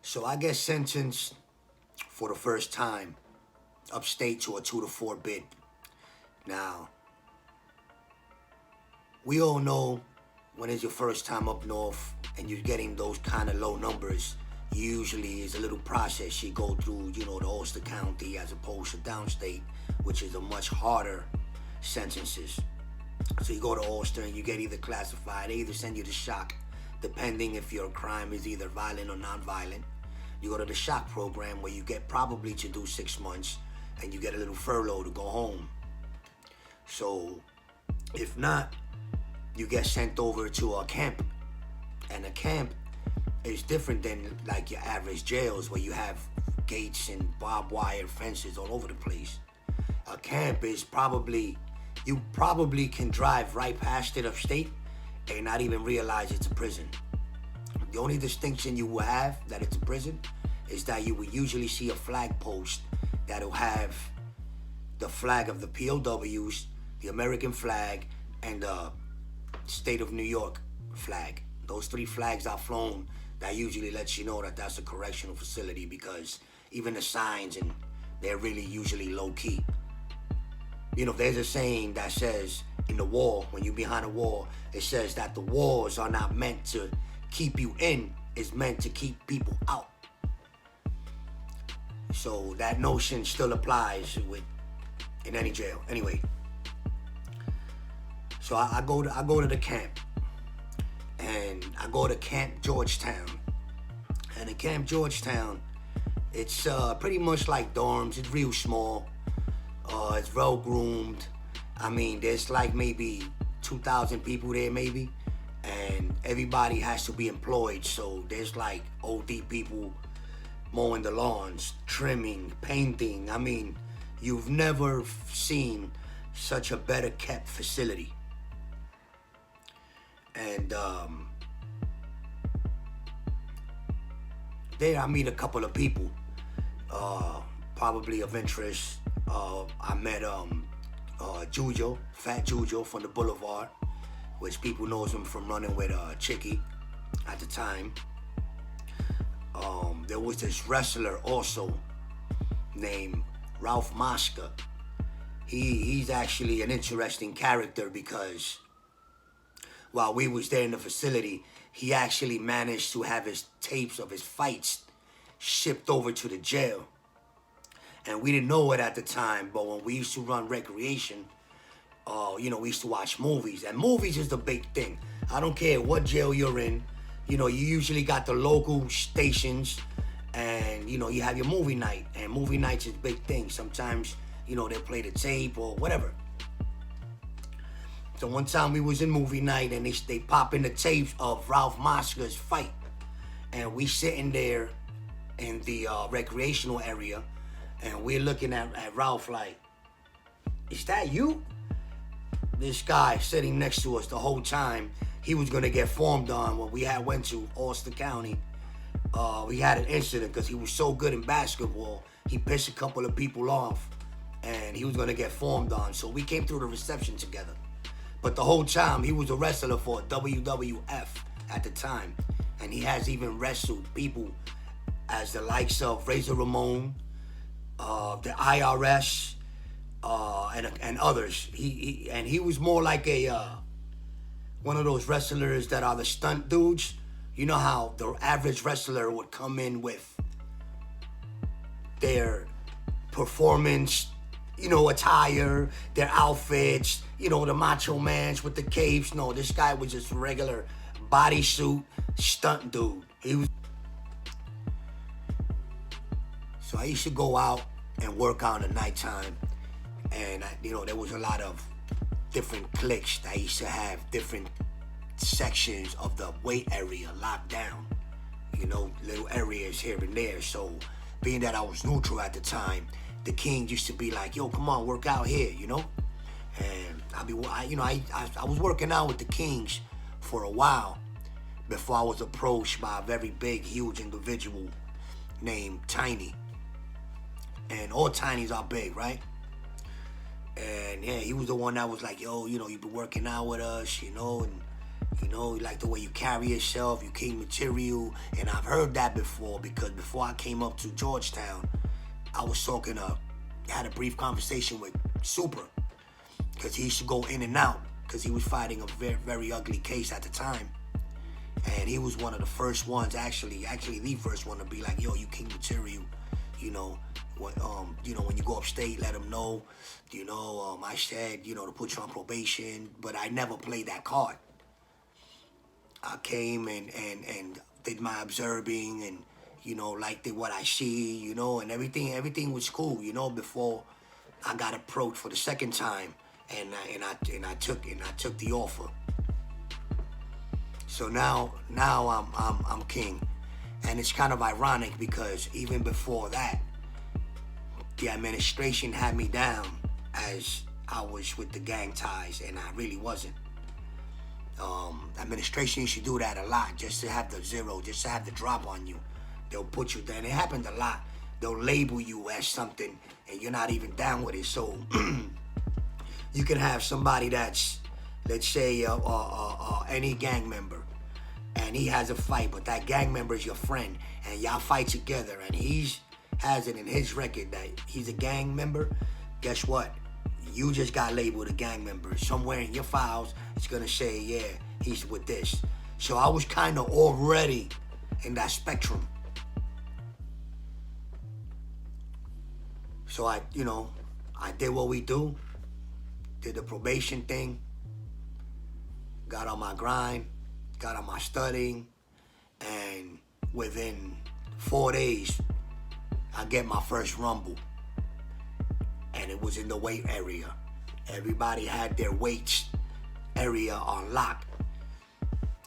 So I get sentenced for the first time upstate to a 2 to 4 bid. Now, we all know when it's your first time up north and you're getting those kind of low numbers, usually is a little process you go through, the Ulster County as opposed to downstate, which is a much harder sentences. So you go to Ulster and you get either classified, they either send you to shock, depending if your crime is either violent or non-violent. You go to the shock program where you get probably to do 6 months and you get a little furlough to go home. So if not, you get sent over to a camp. And a camp is different than like your average jails where you have gates and barbed wire fences all over the place. A camp is you probably can drive right past it upstate and not even realize it's a prison. The only distinction you will have that it's a prison is that you will usually see a flag post that'll have the flag of the POWs, the American flag, and the state of New York flag. Those 3 flags are flown. That usually lets you know that that's a correctional facility because even the signs, and they're really usually low key. There's a saying that says in the war, when you're behind a wall, it says that the walls are not meant to keep you in, it's meant to keep people out. So that notion still applies in any jail. Anyway, so I go to the camp, and I go to Camp Georgetown. And in Camp Georgetown, it's pretty much like dorms. It's real small. It's well groomed. I mean, there's like maybe 2,000 people there maybe, and everybody has to be employed. So there's like OD people mowing the lawns, trimming, painting. I mean, you've never seen such a better kept facility. And there I meet a couple of people, probably of interest. I met Jujo, Fat Jujo from the Boulevard, which people knows him from running with Chicky at the time. There was this wrestler also named Ralph Maska. He's actually an interesting character because while we was there in the facility, he actually managed to have his tapes of his fights shipped over to the jail. And we didn't know it at the time, but when we used to run recreation, we used to watch movies. And movies is the big thing. I don't care what jail you're in. You usually got the local stations and, you have your movie night. And movie nights is a big thing. Sometimes, they'll play the tape or whatever. So one time we was in movie night and they pop in the tapes of Ralph Maska's fight. And we sitting there in the recreational area and we're looking at Ralph like, is that you? This guy sitting next to us the whole time, he was gonna get formed on when we went to Ulster County. We had an incident because he was so good in basketball, he pissed a couple of people off and he was gonna get formed on. So we came through the reception together. But the whole time, he was a wrestler for WWF at the time. And he has even wrestled people as the likes of Razor Ramon, the IRS, and others. He was more like one of those wrestlers that are the stunt dudes. You know how the average wrestler would come in with their performance, attire, their outfits, the macho mans with the capes. No, this guy was just a regular bodysuit stunt dude. So I used to go out and work out at nighttime. And, there was a lot of different cliques that used to have different sections of the weight area locked down. Little areas here and there. So being that I was neutral at the time, the King used to be like, yo, come on, work out here, And I was working out with the Kings for a while before I was approached by a very big, huge individual named Tiny. And all Tinys are big, right? And yeah, he was the one that was like, yo, you've been working out with us, and You know, you like the way you carry yourself, you king material. And I've heard that before because before I came up to Georgetown, I was had a brief conversation with Super because he used to go in and out because he was fighting a very, very ugly case at the time. And he was one of the first ones, actually the first one to be like, yo, you king material. You know, when you go upstate, let them know. I said, to put you on probation, but I never played that card. I came and did my observing and, liked what I see, and everything was cool, before I got approached for the second time and I took the offer. So now I'm king. And it's kind of ironic because even before that, the administration had me down as I was with the gang ties, and I really wasn't. Administration used to do that a lot, just to have the zero, just to have the drop on you. They'll put you there, and it happened a lot. They'll label you as something, and you're not even down with it. So you can have somebody that's, let's say, any gang member, and he has a fight, but that gang member is your friend, and y'all fight together, and has it in his record that he's a gang member. Guess what? You just got labeled a gang member. Somewhere in your files, it's gonna say, yeah, he's with this. So I was kind of already in that spectrum. So I did what we do, did the probation thing, got on my grind, got on my studying, and within 4 days, I get my first rumble. And it was in the weight area. Everybody had their weights area on lock.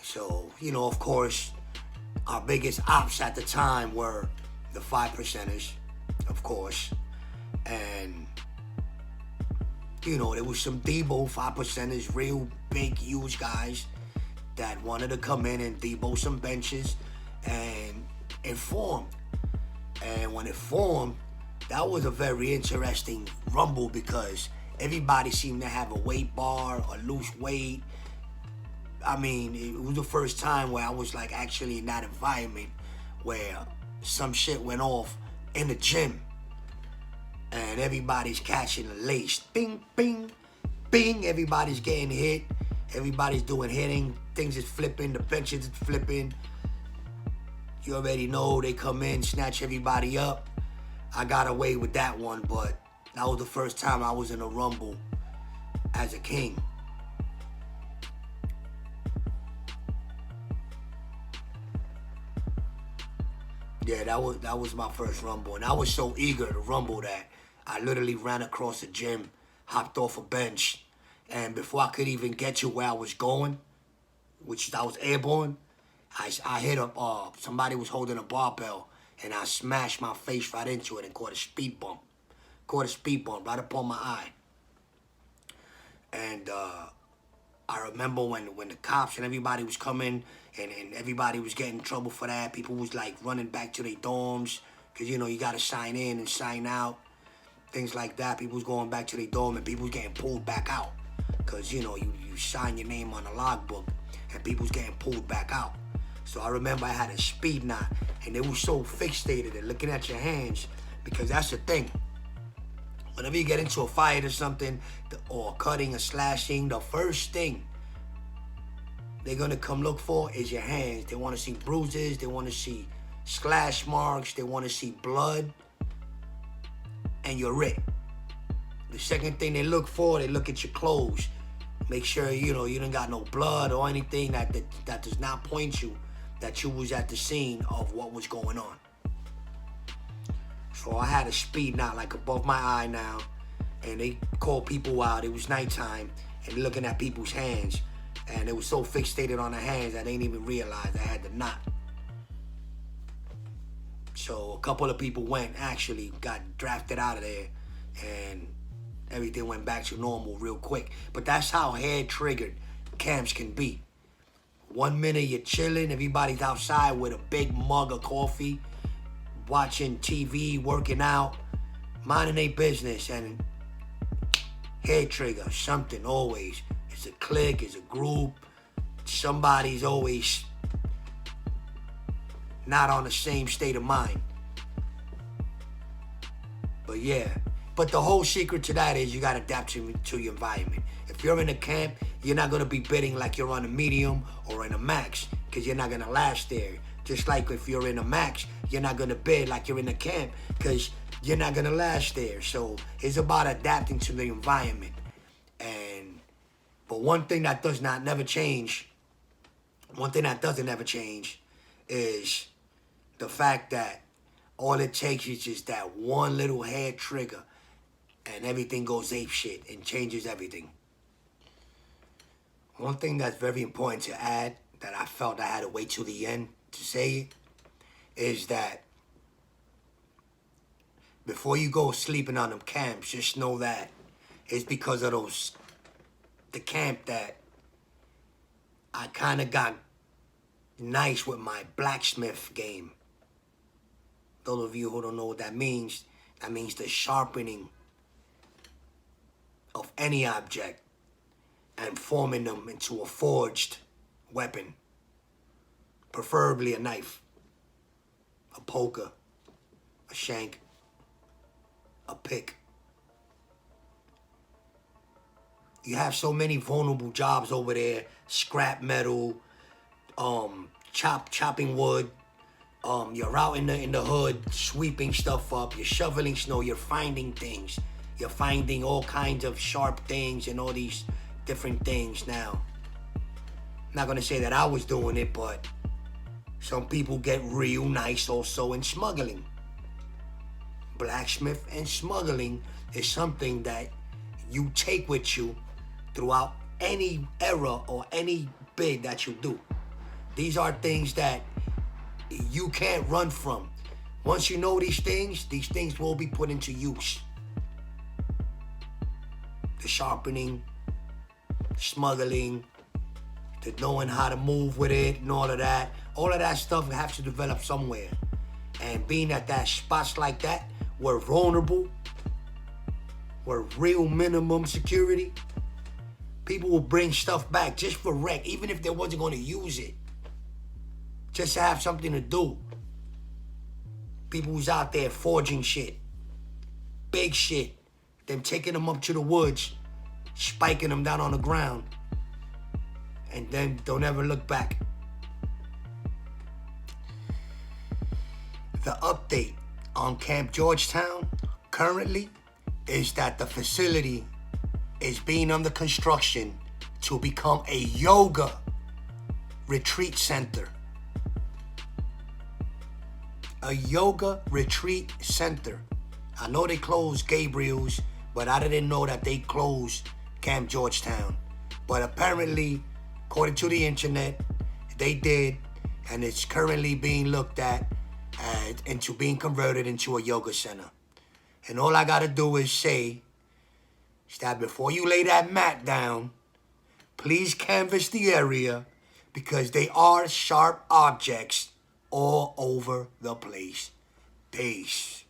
So, of course, our biggest ops at the time were the 5%ers, of course. And, there was some Debo 5%ers, real big, huge guys that wanted to come in and Debo some benches, and it formed. And when it formed, that was a very interesting rumble because everybody seemed to have a weight bar, a loose weight. I mean, it was the first time where I was like actually in that environment where some shit went off in the gym and everybody's catching a lace. Bing, bing, bing. Everybody's getting hit. Everybody's doing hitting. Things is flipping. The benches is flipping. You already know they come in, snatch everybody up. I got away with that one, but that was the first time I was in a rumble as a king. Yeah, that was my first rumble, and I was so eager to rumble that I literally ran across the gym, hopped off a bench, and before I could even get to where I was going, which I was airborne, I hit somebody was holding a barbell, and I smashed my face right into it and caught a speed bump. Right up on my eye. And I remember when the cops and everybody was coming and everybody was getting in trouble for that. People was like running back to their dorms because, you got to sign in and sign out. Things like that. People was going back to their dorm and people was getting pulled back out because, you sign your name on a logbook and people was getting pulled back out. So I remember I had a speed knot, and they were so fixated at looking at your hands because that's the thing. Whenever you get into a fight or something, or cutting or slashing, the first thing they're going to come look for is your hands. They want to see bruises. They want to see splash marks. They want to see blood. And you're it. The second thing they look for, they look at your clothes. Make sure, you don't got no blood or anything that does not point you that you was at the scene of what was going on. So I had a speed knot like above my eye now, and they called people out. It was nighttime, and looking at people's hands, and it was so fixated on the hands I didn't even realize I had the knot. So a couple of people got drafted out of there, and everything went back to normal real quick. But that's how hair-triggered camps can be. 1 minute you're chilling, everybody's outside with a big mug of coffee, watching TV, working out, minding their business, and hair trigger, something always. It's a clique, it's a group, somebody's always not on the same state of mind. But yeah, but the whole secret to that is you gotta adapt to your environment. If you're in a camp, you're not gonna be bidding like you're on a medium or in a max, because you're not gonna last there. Just like if you're in a max, you're not gonna bid like you're in a camp, because you're not gonna last there. So it's about adapting to the environment. But one thing that doesn't ever change is the fact that all it takes is just that one little hair trigger and everything goes apeshit and changes everything. One thing that's very important to add that I felt I had to wait till the end to say it is that before you go sleeping on them camps, just know that it's because of the camp that I kind of got nice with my blacksmith game. Those of you who don't know what that means the sharpening of any object and forming them into a forged weapon. Preferably a knife, a poker, a shank, a pick. You have so many vulnerable jobs over there. Scrap metal, chopping wood. You're out in the hood, sweeping stuff up. You're shoveling snow. You're finding things. You're finding all kinds of sharp things and all these different things now. I'm not gonna say that I was doing it, but some people get real nice also in smuggling. Blacksmith and smuggling is something that you take with you throughout any era or any bid that you do. These are things that you can't run from. Once you know these things will be put into use. The sharpening, smuggling, the knowing how to move with it and all of that stuff has to develop somewhere. And being at that spots like that, we're vulnerable, we're real minimum security, people will bring stuff back just for wreck, even if they wasn't going to use it. Just to have something to do. People who's out there forging shit. Big shit. Them taking them up to the woods, spiking them down on the ground, and then don't ever look back. The update on Camp Georgetown currently is that the facility is being under construction to become a yoga retreat center. A yoga retreat center. I know they closed Gabriel's, but I didn't know that they closed Camp Georgetown. But apparently, according to the internet, they did, and it's currently being looked at into being converted into a yoga center. And all I gotta do is say is that before you lay that mat down, please canvass the area because they are sharp objects all over the place. Peace.